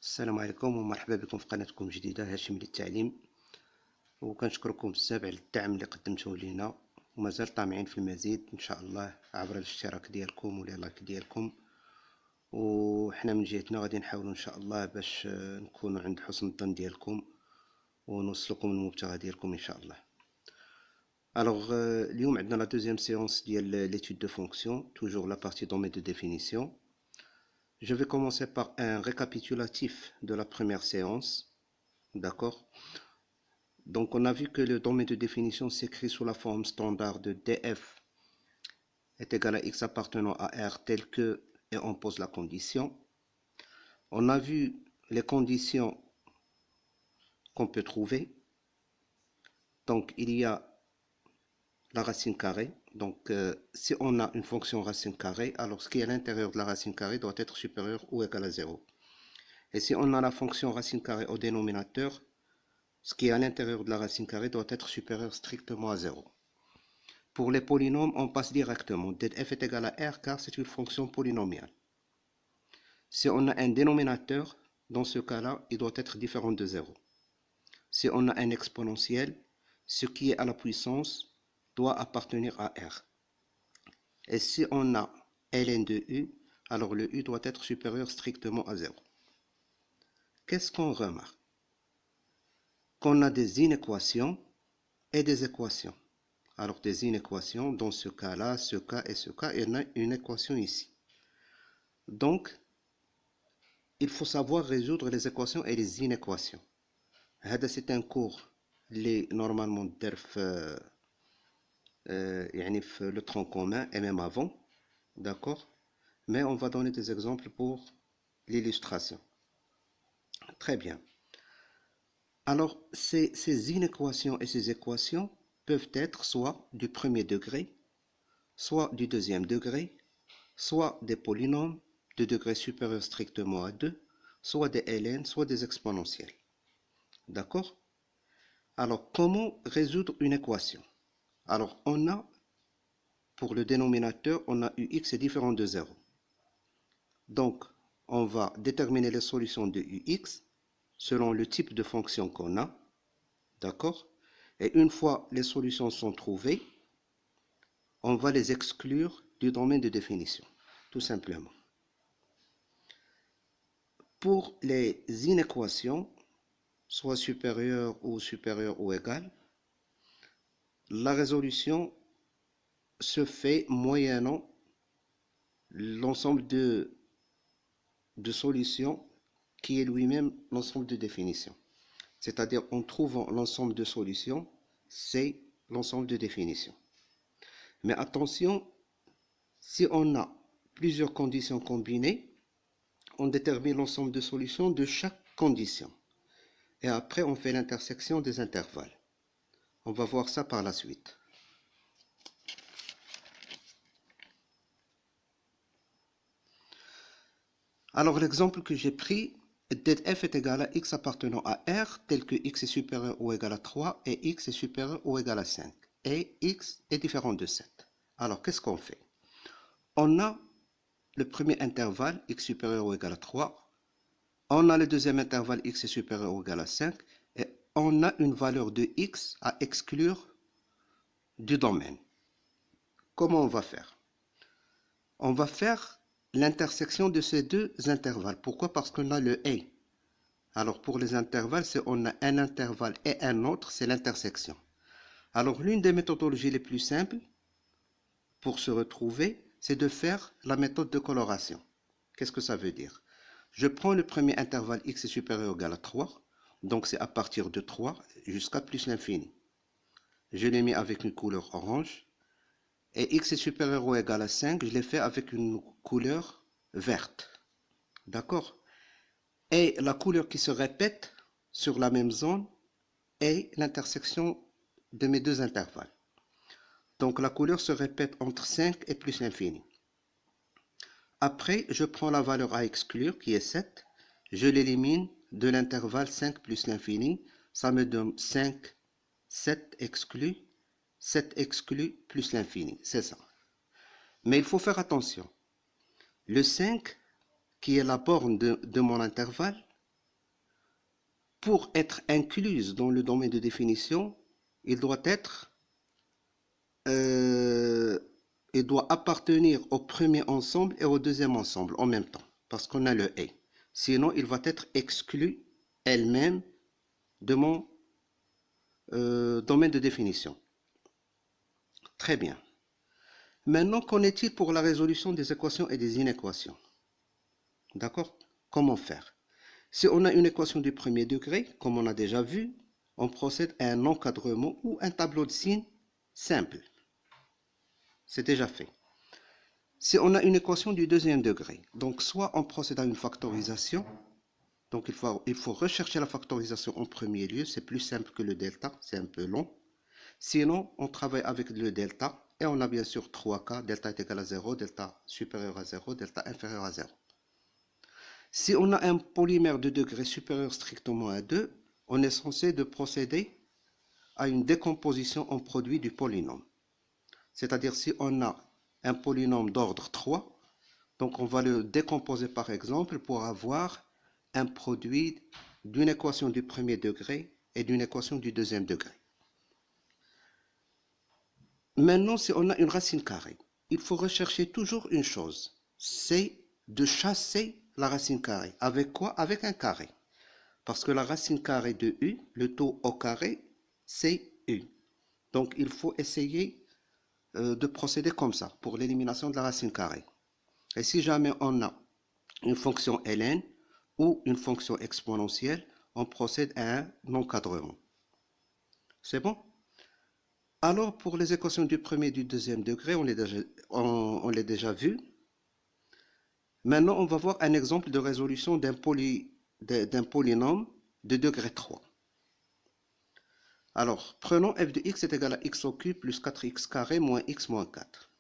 السلام عليكم ومرحبا بكم في قناتكم الجديدة هاشم للتعليم، وكنشكركم بزاف على الدعم اللي قدمتوه لينا، ومازال طامعين في المزيد ان شاء الله عبر الاشتراك ديالكم ولا لايك ديالكم. وحنا من جهتنا غادي نحاولوا ان شاء الله باش نكونوا عند حسن الظن ديالكم ونوصلكم المبتغى ديالكم ان شاء الله. Alors اليوم عندنا لا دوزيام سيونس ديال l'étude de fonction, toujours la partie domaine de définition. Je vais commencer par un récapitulatif de la première séance. D'accord. Donc on a vu que le domaine de définition s'écrit sous la forme standard de df est égal à x appartenant à R tel que, et on pose la condition. On a vu les conditions qu'on peut trouver. Donc il y a la racine carrée. Donc si on a une fonction racine carrée, alors ce qui est à l'intérieur de la racine carrée doit être supérieur ou égal à 0. Et si on a la fonction racine carrée au dénominateur, ce qui est à l'intérieur de la racine carrée doit être supérieur strictement à 0. Pour les polynômes, on passe directement. f est égal à R car c'est une fonction polynomiale. Si on a un dénominateur, dans ce cas-là, il doit être différent de 0. Si on a un exponentiel, ce qui est à la puissance doit appartenir à R. Et si on a ln de u, alors le u doit être supérieur strictement à 0. Qu'est-ce qu'on remarque? Qu'on a des inéquations et des équations. Alors des inéquations, dans ce cas-là, ce cas et ce cas, il y en a une équation ici. Donc, il faut savoir résoudre les équations et les inéquations. C'est un cours qui normalement le tronc commun et même avant, d'accord? Mais on va donner des exemples pour l'illustration. Très bien. Alors, ces inéquations et ces équations peuvent être soit du premier degré, soit du deuxième degré, soit des polynômes de degré supérieur strictement à 2, soit des ln, soit des exponentiels. D'accord? Alors, comment résoudre une équation? Alors, on a, pour le dénominateur, on a ux est différent de 0. Donc, on va déterminer les solutions de ux selon le type de fonction qu'on a. D'accord? Et une fois les solutions sont trouvées, on va les exclure du domaine de définition, tout simplement. Pour les inéquations, soit supérieures ou égales, la résolution se fait moyennant l'ensemble de solutions qui est lui-même l'ensemble de définition. C'est-à-dire en trouvant l'ensemble de solutions, c'est l'ensemble de définition. Mais attention, si on a plusieurs conditions combinées, on détermine l'ensemble de solutions de chaque condition. Et après, on fait l'intersection des intervalles. On va voir ça par la suite. Alors, l'exemple que j'ai pris, f est égal à x appartenant à R, tel que x est supérieur ou égal à 3 et x est supérieur ou égal à 5. Et x est différent de 7. Alors, qu'est-ce qu'on fait? On a le premier intervalle, x supérieur ou égal à 3. On a le deuxième intervalle, x est supérieur ou égal à 5. Et on a une valeur de x à exclure du domaine. Comment on va faire? On va faire l'intersection de ces deux intervalles. Pourquoi? Parce qu'on a le et. Alors pour les intervalles, c'est on a un intervalle et un autre, c'est l'intersection. Alors l'une des méthodologies les plus simples pour se retrouver, c'est de faire la méthode de coloration. Qu'est-ce que ça veut dire? Je prends le premier intervalle x est supérieur ou égal à 3, donc c'est à partir de 3 jusqu'à plus l'infini. Je l'ai mis avec une couleur orange. Et x est supérieur ou égal à 5, je l'ai fait avec une couleur verte. D'accord? Et la couleur qui se répète sur la même zone est l'intersection de mes deux intervalles. Donc la couleur se répète entre 5 et plus l'infini. Après, je prends la valeur à exclure qui est 7. Je l'élimine de l'intervalle 5 plus l'infini. Ça me donne 5, 7 exclu, 7 exclu plus l'infini. C'est ça. Mais il faut faire attention. Le 5, qui est la borne de mon intervalle, pour être incluse dans le domaine de définition, il doit être, il doit appartenir au premier ensemble et au deuxième ensemble en même temps, parce qu'on a le A. Sinon, il va être exclu elle-même de mon domaine de définition. Très bien. Maintenant, qu'en est-il pour la résolution des équations et des inéquations? D'accord? Comment faire? Si on a une équation du premier degré, comme on a déjà vu, on procède à un encadrement ou un tableau de signes simple. C'est déjà fait. Si on a une équation du deuxième degré, donc soit on procède à une factorisation, donc il faut rechercher la factorisation en premier lieu, c'est plus simple que le delta, c'est un peu long. Sinon, on travaille avec le delta, et on a bien sûr 3 cas, delta est égal à 0, delta supérieur à 0, delta inférieur à 0. Si on a un polymère de degré supérieur strictement à 2, on est censé de procéder à une décomposition en produit du polynôme. C'est-à-dire si on a un polynôme d'ordre 3, donc on va le décomposer par exemple pour avoir un produit d'une équation du premier degré et d'une équation du deuxième degré. Maintenant, si on a une racine carrée, il faut rechercher toujours une chose, c'est de chasser la racine carrée. Avec quoi? Avec un carré. Parce que la racine carrée de U, le taux au carré, c'est U. Donc, il faut essayer de procéder comme ça pour l'élimination de la racine carrée. Et si jamais on a une fonction ln ou une fonction exponentielle, on procède à un encadrement. C'est bon? Alors, pour les équations du premier et du deuxième degré, on l'a déjà vu. Maintenant, on va voir un exemple de résolution d'un polynôme de degré 3. Alors, prenons f de x est égal à x au cube plus 4x carré moins x moins 4.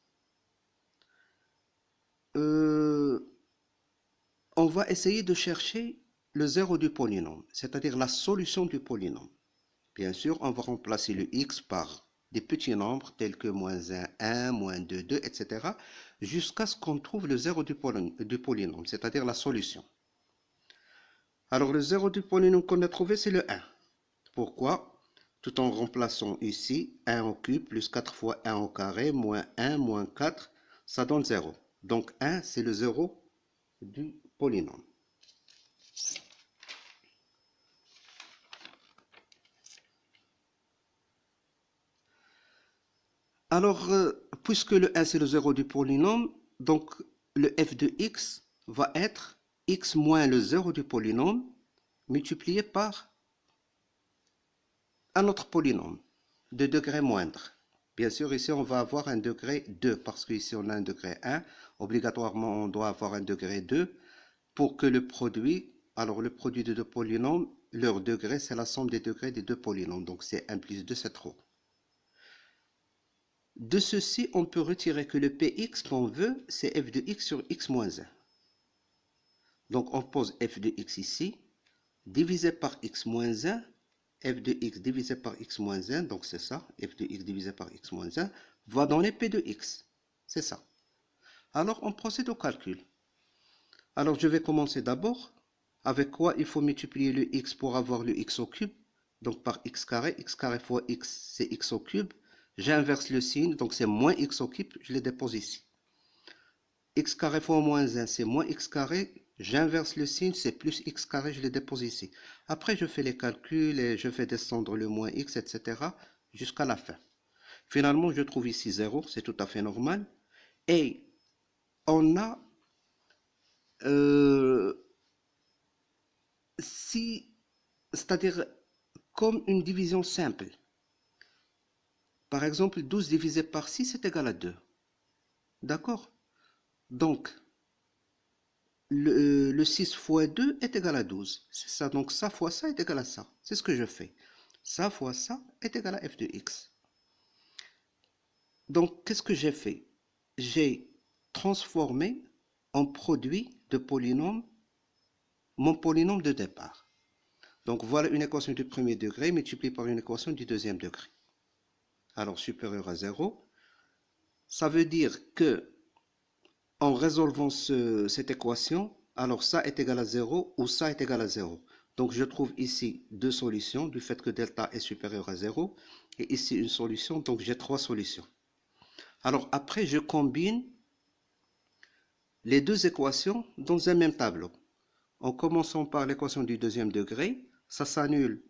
On va essayer de chercher le zéro du polynôme, c'est-à-dire la solution du polynôme. Bien sûr, on va remplacer le x par des petits nombres tels que moins 1, 1, moins 2, 2, etc. jusqu'à ce qu'on trouve le zéro du polynôme, c'est-à-dire la solution. Alors, le zéro du polynôme qu'on a trouvé, c'est le 1. Pourquoi? Tout en remplaçant ici 1 au cube plus 4 fois 1 au carré moins 1 moins 4, ça donne 0. Donc 1, c'est le 0 du polynôme. Alors, puisque le 1 c'est le 0 du polynôme, donc le f de x va être x moins le 0 du polynôme multiplié par un autre polynôme de degré moindre. Bien sûr, ici on va avoir un degré 2 parce qu'ici on a un degré 1. Obligatoirement, on doit avoir un degré 2 pour que le produit, alors le produit de deux polynômes, leur degré c'est la somme des degrés des deux polynômes. Donc c'est 1 plus 2, c'est 3. De ceci, on peut retirer que le Px qu'on veut, c'est f de x sur x moins 1. Donc on pose f de x ici, divisé par x moins 1, f de x divisé par x moins 1, donc c'est ça, f de x divisé par x moins 1, va donner p de x. C'est ça. Alors on procède au calcul. Alors je vais commencer d'abord. Avec quoi il faut multiplier le x pour avoir le x au cube? Donc par x carré fois x, c'est x au cube. J'inverse le signe, donc c'est moins x au cube, je les dépose ici. X carré fois moins 1, c'est moins x carré. J'inverse le signe, c'est plus x carré, je les dépose ici. Après, je fais les calculs et je fais descendre le moins x, etc. jusqu'à la fin. Finalement, je trouve ici 0, c'est tout à fait normal. Et on a... c'est-à-dire comme une division simple. Par exemple, 12 divisé par 6 est égal à 2. D'accord? Donc, le 6 fois 2 est égal à 12. C'est ça. Donc, ça fois ça est égal à ça. C'est ce que je fais. Ça fois ça est égal à f de x. Donc, qu'est-ce que j'ai fait? J'ai transformé en produit de polynôme mon polynôme de départ. Donc, voilà une équation du premier degré multipliée par une équation du deuxième degré. Alors, supérieur à 0. Ça veut dire que en résolvant cette équation, alors ça est égal à 0 ou ça est égal à 0. Donc je trouve ici deux solutions du fait que delta est supérieur à 0 et ici une solution, donc j'ai trois solutions. Alors après je combine les deux équations dans un même tableau. En commençant par l'équation du deuxième degré, ça s'annule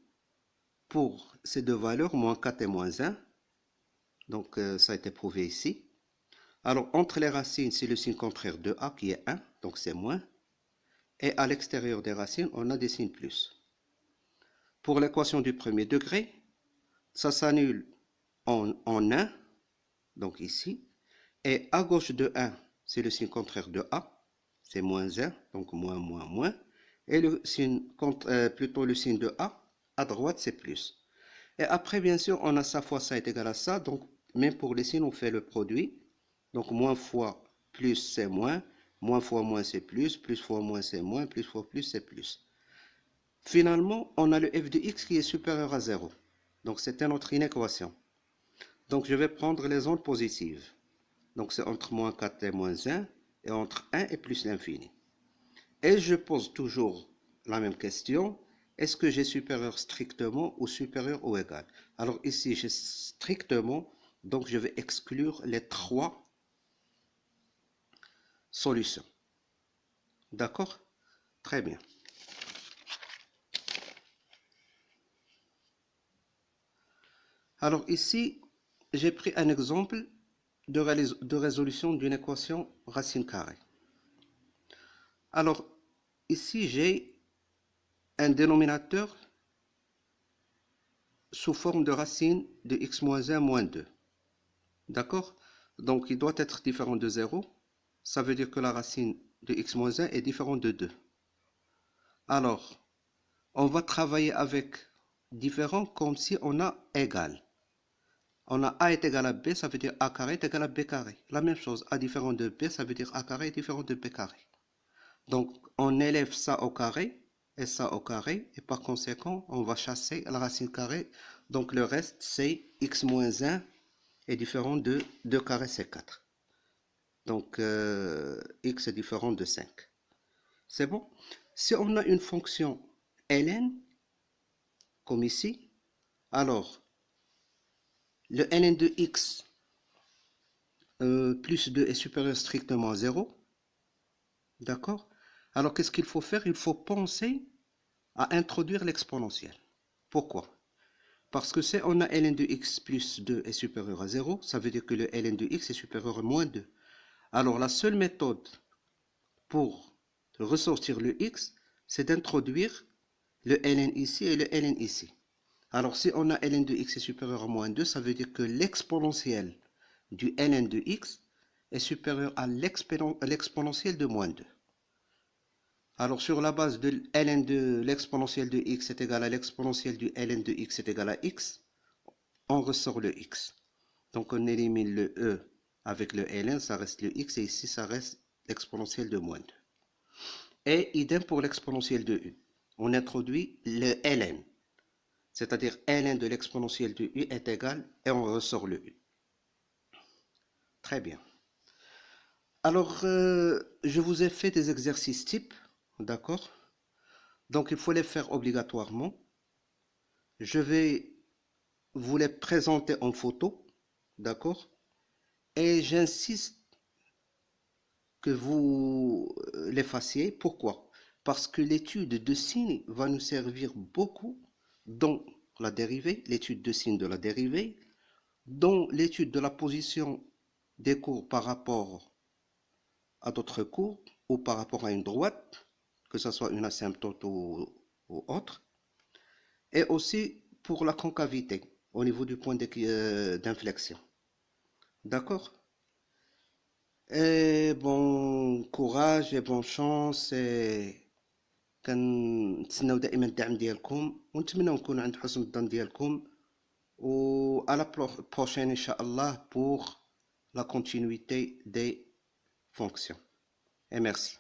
pour ces deux valeurs, moins 4 et moins 1. Donc ça a été prouvé ici. Alors entre les racines, c'est le signe contraire de A qui est 1, donc c'est moins. Et à l'extérieur des racines, on a des signes plus. Pour l'équation du premier degré, ça s'annule en 1, donc ici. Et à gauche de 1, c'est le signe contraire de A, c'est moins 1, donc moins, moins, moins. Et le signe, plutôt le signe de A, à droite, c'est plus. Et après, bien sûr, on a ça fois ça est égal à ça. Donc, même pour les signes, on fait le produit. Donc, moins fois plus, c'est moins. Moins fois moins, c'est plus. Plus fois moins, c'est moins. Plus fois plus, c'est plus. Finalement, on a le f de x qui est supérieur à 0. Donc, c'était notre inéquation. Donc, je vais prendre les ondes positives. Donc, c'est entre moins 4 et moins 1. Et entre 1 et plus l'infini. Et je pose toujours la même question. Est-ce que j'ai supérieur strictement ou supérieur ou égal? Alors ici, j'ai strictement, donc je vais exclure les trois solutions. D'accord? Très bien. Alors ici, j'ai pris un exemple de résolution d'une équation racine carrée. Alors ici, j'ai un dénominateur sous forme de racine de x-1 moins 2. D'accord? Donc il doit être différent de 0. Ça veut dire que la racine de x-1 est différente de 2. Alors, on va travailler avec différent comme si on a égal. On a a est égal à b, ça veut dire a carré est égal à b carré. La même chose, a différent de b, ça veut dire a carré est différent de b carré. Donc, on élève ça au carré et ça au carré, et par conséquent, on va chasser la racine carrée. Donc, le reste, c'est x-1 est différent de 2 carré, c'est 4. Donc, x est différent de 5. C'est bon? Si on a une fonction ln, comme ici, alors, le ln de x plus 2 est supérieur strictement à 0. D'accord? Alors, qu'est-ce qu'il faut faire? Il faut penser à introduire l'exponentielle. Pourquoi? Parce que si on a ln de x plus 2 est supérieur à 0, ça veut dire que le ln de x est supérieur à moins 2. Alors, la seule méthode pour ressortir le x, c'est d'introduire le ln ici et le ln ici. Alors, si on a ln de x est supérieur à moins 2, ça veut dire que l'exponentielle du ln de x est supérieur à l'exponentielle de moins 2. Alors, sur la base de ln de l'exponentielle de x est égal à l'exponentielle du ln de x est égal à x, on ressort le x. Donc, on élimine le e avec le ln, ça reste le x, et ici, ça reste l'exponentielle de moins 2. Et idem pour l'exponentielle de u. On introduit le ln, c'est-à-dire ln de l'exponentielle de u est égal, et on ressort le u. Très bien. Alors, je vous ai fait des exercices types, d'accord? Donc, il faut les faire obligatoirement. Je vais vous les présenter en photo, d'accord? Et j'insiste que vous les fassiez. Pourquoi? Parce que l'étude de signes va nous servir beaucoup dans la dérivée, l'étude de signes de la dérivée, dans l'étude de la position des cours par rapport à d'autres cours ou par rapport à une droite, que ce soit une asymptote ou autre, et aussi pour la concavité au niveau du point d'inflexion. D'accord? Et bon courage et bonne chance. كنتسناو دائما الدعم ديالكم ونتمنى نكون عند حسن الظن ديالكم و à la prochaine Inch'Allah pour la continuité des fonctions et merci.